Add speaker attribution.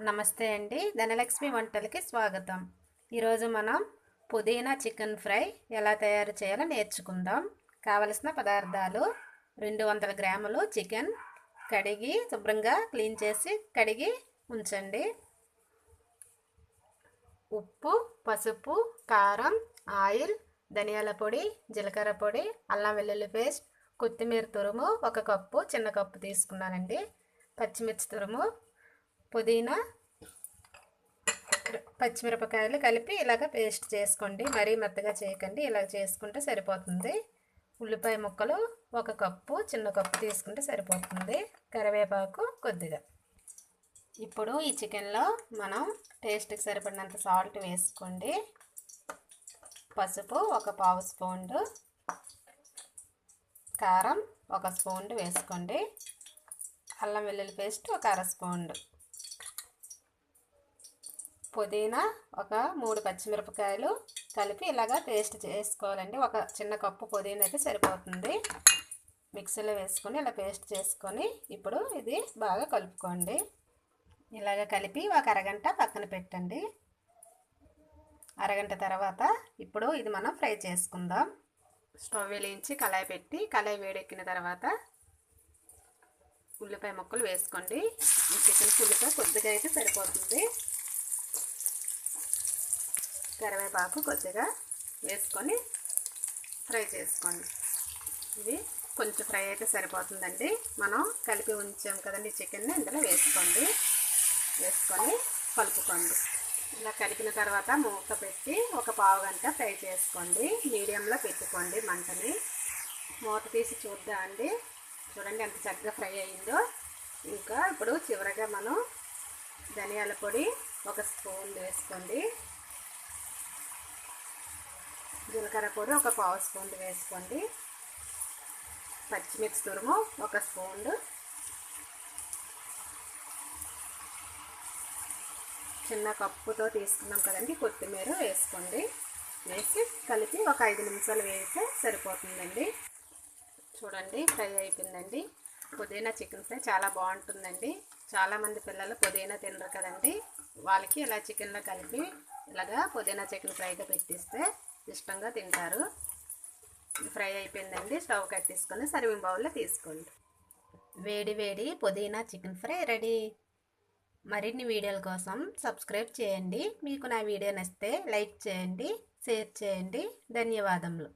Speaker 1: నమస్తే అండి, ధనలక్ష్మి వంటలకి స్వాగతం. ఈరోజు మనం పుదీనా చికెన్ ఫ్రై ఎలా తయారు చేయాలో నేర్చుకుందాం. కావలసిన పదార్థాలు: 200 గ్రాములు చికెన్ కడిగి శుభ్రంగా క్లీన్ చేసి కడిగి ఉంచండి. ఉప్పు, పసుపు, కారం, ఆయిల్, ధనియాల పొడి, జీలకర్ర పొడి, అల్లం వెల్లుల్లి పేస్ట్, కొత్తిమీర తురుము 1 కప్పు, చిన్న కప్పు తీసుకున్నానండి. పచ్చిమిర్చి తురుము, పుదీనా, పచ్చిమిరపకాయలు కలిపి ఇలాగ పేస్ట్ చేసుకోండి. మరీ మెత్తగా చేయకండి, ఇలా చేసుకుంటే సరిపోతుంది. ఉల్లిపాయ ముక్కలు 1 కప్పు, చిన్న కప్పు తీసుకుంటే సరిపోతుంది. కరివేపాకు కొద్దిగా. ఇప్పుడు ఈ చికెన్లో మనం టేస్ట్కి సరిపడినంత సాల్ట్ వేసుకోండి. పసుపు 1 పావు స్పూన్, కారం 1 స్పూన్ వేసుకోండి. అల్లం వెల్లుల్లి పేస్ట్ 1 అర స్పూన్, పుదీనా 3 పచ్చిమిరపకాయలు కలిపి ఇలాగా పేస్ట్ చేసుకోవాలండి. 1 చిన్న కప్పు పుదీనా అయితే సరిపోతుంది. మిక్సీలో వేసుకొని ఇలా పేస్ట్ చేసుకొని ఇప్పుడు ఇది బాగా కలుపుకోండి. ఇలాగ కలిపి 1 అరగంట పక్కన పెట్టండి. అరగంట తర్వాత ఇప్పుడు ఇది మనం ఫ్రై చేసుకుందాం. స్టవ్ వెలిగించి కళాయి పెట్టి కళాయి వేడెక్కిన తర్వాత ఉల్లిపాయ ముక్కలు వేసుకోండి. ఈ చికెన్ ఉల్లిపాయ కొద్దిగా అయితే సరిపోతుంది. కరివేపాకు కొద్దిగా వేసుకొని ఫ్రై చేసుకోండి. ఇది కొంచెం ఫ్రై అయితే సరిపోతుందండి. మనం కలిపి ఉంచాం కదండి చికెన్ని, ఇందులో వేసుకోండి. వేసుకొని కలుపుకోండి. ఇలా కలిపిన తర్వాత మూత పెట్టి 1 పావు గంట ఫ్రై చేసుకోండి. మీడియంలో పెట్టుకోండి మంటని. మూత తీసి చూద్దామండి. చూడండి ఎంత చక్కగా ఫ్రై అయ్యిందో. ఇంకా ఇప్పుడు చివరగా మనం ధనియాల పొడి 1 స్పూన్ వేసుకోండి. జీలకర్ర పొడి 1 పావు స్పూన్ వేసుకోండి. పచ్చిమిర్చి తురుము 1 స్పూన్, చిన్న కప్పుతో తీసుకున్నాం కదండి కొత్తిమీర వేసుకోండి. వేసి కలిపి 1 5 నిమిషాలు వేస్తే సరిపోతుందండి. చూడండి ఫ్రై అయిపోయిందండి. పుదీనా చికెన్ ఫ్రై చాలా బాగుంటుందండి. చాలామంది పిల్లలు పుదీనా తినరు కదండి, వాళ్ళకి ఇలా చికెన్లో కలిపి ఇలాగా పుదీనా చికెన్ ఫ్రైగా పెట్టిస్తే ఇష్టంగా తింటారు. ఫ్రై అయిపోయిందండి. స్టవ్ కట్టేసుకొని సర్వింగ్ బౌల్లో తీసుకోండి. వేడి వేడి పుదీనా చికెన్ ఫ్రై రెడీ. మరిన్ని వీడియోల కోసం సబ్స్క్రైబ్ చేయండి. మీకు నా వీడియో నచ్చితే లైక్ చేయండి, షేర్ చేయండి. ధన్యవాదములు.